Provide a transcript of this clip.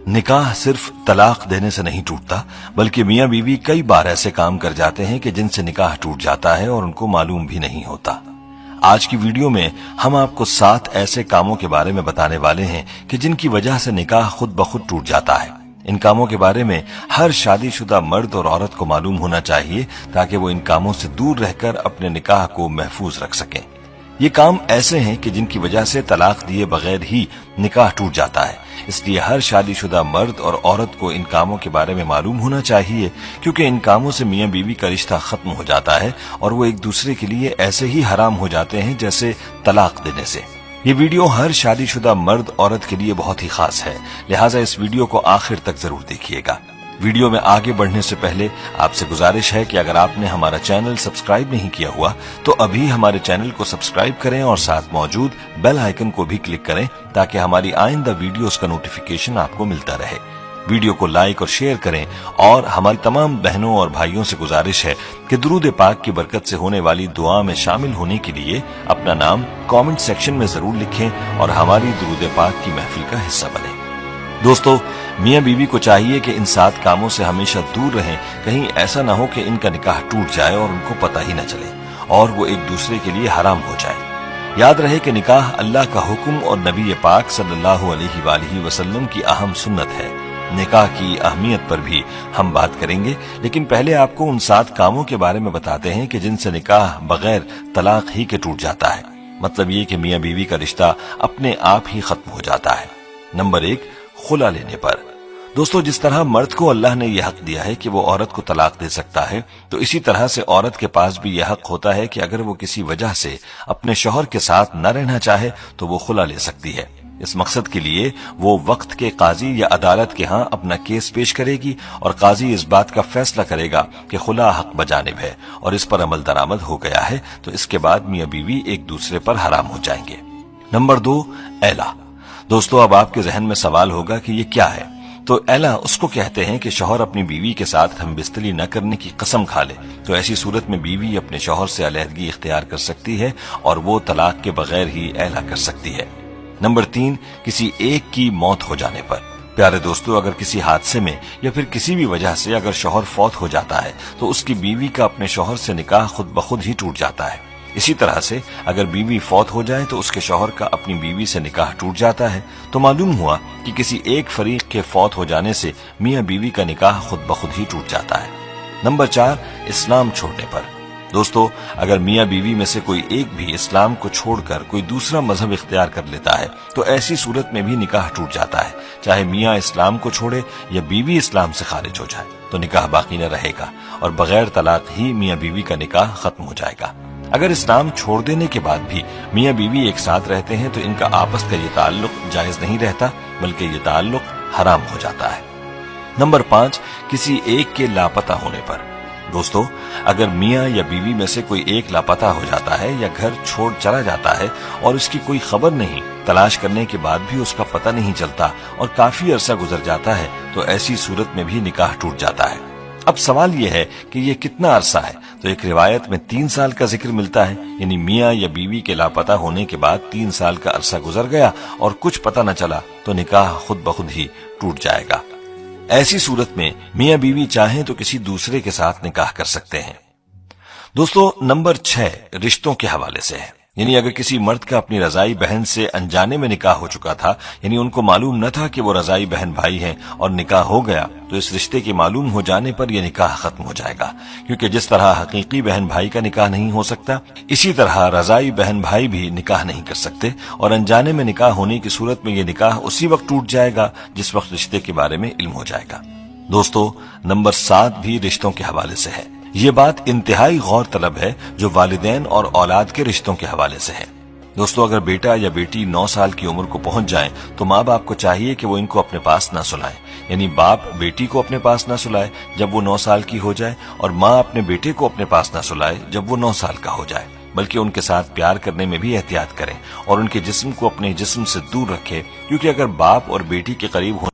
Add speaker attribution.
Speaker 1: نکاح صرف طلاق دینے سے نہیں ٹوٹتا، بلکہ میاں بیوی کئی بار ایسے کام کر جاتے ہیں کہ جن سے نکاح ٹوٹ جاتا ہے اور ان کو معلوم بھی نہیں ہوتا۔ آج کی ویڈیو میں ہم آپ کو 7 ایسے کاموں کے بارے میں بتانے والے ہیں کہ جن کی وجہ سے نکاح خود بخود ٹوٹ جاتا ہے۔ ان کاموں کے بارے میں ہر شادی شدہ مرد اور عورت کو معلوم ہونا چاہیے تاکہ وہ ان کاموں سے دور رہ کر اپنے نکاح کو محفوظ رکھ سکیں۔ یہ کام ایسے ہیں کہ جن کی وجہ سے طلاق دیے بغیر ہی نکاح ٹوٹ جاتا ہے، اس لیے ہر شادی شدہ مرد اور عورت کو ان کاموں کے بارے میں معلوم ہونا چاہیے، کیونکہ ان کاموں سے میاں بیوی کا رشتہ ختم ہو جاتا ہے اور وہ ایک دوسرے کے لیے ایسے ہی حرام ہو جاتے ہیں جیسے طلاق دینے سے۔ یہ ویڈیو ہر شادی شدہ مرد عورت کے لیے بہت ہی خاص ہے، لہٰذا اس ویڈیو کو آخر تک ضرور دیکھیے گا۔ ویڈیو میں آگے بڑھنے سے پہلے آپ سے گزارش ہے کہ اگر آپ نے ہمارا چینل سبسکرائب نہیں کیا ہوا تو ابھی ہمارے چینل کو سبسکرائب کریں اور ساتھ موجود بیل آئیکن کو بھی کلک کریں تاکہ ہماری آئندہ ویڈیوز کا نوٹیفیکیشن آپ کو ملتا رہے۔ ویڈیو کو لائک اور شیئر کریں اور ہماری تمام بہنوں اور بھائیوں سے گزارش ہے کہ درود پاک کی برکت سے ہونے والی دعا میں شامل ہونے کے لیے اپنا نام کامنٹ سیکشن میں ضرور لکھیں اور ہماری درود پاک کی محفل کا حصہ بنیں۔ دوستو، میاں بیوی کو چاہیے کہ ان 7 کاموں سے ہمیشہ دور رہیں، کہیں ایسا نہ ہو کہ ان کا نکاح ٹوٹ جائے اور ان کو پتہ ہی نہ چلے اور وہ ایک دوسرے کے لیے حرام ہو جائے۔ یاد رہے کہ نکاح اللہ کا حکم اور نبی پاک صلی اللہ علیہ وآلہ وسلم کی اہم سنت ہے۔ نکاح کی اہمیت پر بھی ہم بات کریں گے، لیکن پہلے آپ کو ان 7 کاموں کے بارے میں بتاتے ہیں کہ جن سے نکاح بغیر طلاق ہی کے ٹوٹ جاتا ہے، مطلب یہ کہ میاں بیوی کا رشتہ اپنے آپ ہی ختم ہو جاتا ہے۔ نمبر 1، خلا لینے پر۔ دوستو، جس طرح مرد کو اللہ نے یہ حق دیا ہے کہ وہ عورت کو طلاق دے سکتا ہے، تو اسی طرح سے عورت کے پاس بھی یہ حق ہوتا ہے کہ اگر وہ کسی وجہ سے اپنے شوہر کے ساتھ نہ رہنا چاہے تو وہ خلا لے سکتی ہے۔ اس مقصد کے لیے وہ وقت کے قاضی یا عدالت کے ہاں اپنا کیس پیش کرے گی اور قاضی اس بات کا فیصلہ کرے گا کہ خلا حق بجانب ہے اور اس پر عمل درآمد ہو گیا ہے، تو اس کے بعد میاں بیوی ایک دوسرے پر حرام ہو جائیں گے۔ نمبر 2، ایلا۔ دوستو، اب آپ کے ذہن میں سوال ہوگا کہ یہ کیا ہے؟ تو ایلا اس کو کہتے ہیں کہ شوہر اپنی بیوی کے ساتھ ہم بستری نہ کرنے کی قسم کھا لے تو ایسی صورت میں بیوی اپنے شوہر سے علیحدگی اختیار کر سکتی ہے اور وہ طلاق کے بغیر ہی ایلا کر سکتی ہے۔ نمبر 3، کسی ایک کی موت ہو جانے پر۔ پیارے دوستو، اگر کسی حادثے میں یا پھر کسی بھی وجہ سے اگر شوہر فوت ہو جاتا ہے تو اس کی بیوی کا اپنے شوہر سے نکاح خود بخود ہی ٹوٹ جاتا ہے۔ اسی طرح سے اگر بیوی فوت ہو جائے تو اس کے شوہر کا اپنی بیوی سے نکاح ٹوٹ جاتا ہے۔ تو معلوم ہوا کہ کسی ایک فریق کے فوت ہو جانے سے میاں بیوی کا نکاح خود بخود ہی ٹوٹ جاتا ہے۔ نمبر 4، اسلام چھوڑنے پر۔ دوستو، اگر میاں بیوی میں سے کوئی ایک بھی اسلام کو چھوڑ کر کوئی دوسرا مذہب اختیار کر لیتا ہے تو ایسی صورت میں بھی نکاح ٹوٹ جاتا ہے، چاہے میاں اسلام کو چھوڑے یا بیوی اسلام سے خارج ہو جائے تو نکاح باقی نہ رہے گا اور بغیر طلاق ہی میاں بیوی کا نکاح ختم ہو جائے گا۔ اگر اسلام چھوڑ دینے کے بعد بھی میاں بیوی ایک ساتھ رہتے ہیں تو ان کا آپس کا یہ تعلق جائز نہیں رہتا بلکہ یہ تعلق حرام ہو جاتا ہے۔ نمبر 5، کسی ایک کے لاپتہ ہونے پر۔ دوستو، اگر میاں یا بیوی میں سے کوئی ایک لاپتہ ہو جاتا ہے یا گھر چھوڑ چلا جاتا ہے اور اس کی کوئی خبر نہیں، تلاش کرنے کے بعد بھی اس کا پتہ نہیں چلتا اور کافی عرصہ گزر جاتا ہے تو ایسی صورت میں بھی نکاح ٹوٹ جاتا ہے۔ اب سوال یہ ہے کہ یہ کتنا عرصہ ہے؟ تو ایک روایت میں 3 سال کا ذکر ملتا ہے، یعنی میاں یا بیوی کے لاپتہ ہونے کے بعد 3 سال کا عرصہ گزر گیا اور کچھ پتہ نہ چلا تو نکاح خود بخود ہی ٹوٹ جائے گا۔ ایسی صورت میں میاں بیوی چاہیں تو کسی دوسرے کے ساتھ نکاح کر سکتے ہیں۔ دوستو، نمبر 6 رشتوں کے حوالے سے ہے، یعنی اگر کسی مرد کا اپنی رضائی بہن سے انجانے میں نکاح ہو چکا تھا، یعنی ان کو معلوم نہ تھا کہ وہ رضائی بہن بھائی ہیں اور نکاح ہو گیا، تو اس رشتے کے معلوم ہو جانے پر یہ نکاح ختم ہو جائے گا، کیونکہ جس طرح حقیقی بہن بھائی کا نکاح نہیں ہو سکتا، اسی طرح رضائی بہن بھائی بھی نکاح نہیں کر سکتے اور انجانے میں نکاح ہونے کی صورت میں یہ نکاح اسی وقت ٹوٹ جائے گا جس وقت رشتے کے بارے میں علم ہو جائے گا۔ دوستو، نمبر 7 بھی رشتوں کے حوالے سے ہے۔ یہ بات انتہائی غور طلب ہے جو والدین اور اولاد کے رشتوں کے حوالے سے ہے۔ دوستو، اگر بیٹا یا بیٹی 9 سال کی عمر کو پہنچ جائیں تو ماں باپ کو چاہیے کہ وہ ان کو اپنے پاس نہ سلائیں، یعنی باپ بیٹی کو اپنے پاس نہ سلائے جب وہ 9 سال کی ہو جائے اور ماں اپنے بیٹے کو اپنے پاس نہ سلائے جب وہ 9 سال کا ہو جائے، بلکہ ان کے ساتھ پیار کرنے میں بھی احتیاط کریں اور ان کے جسم کو اپنے جسم سے دور رکھیں، کیونکہ اگر باپ اور بیٹی کے قریب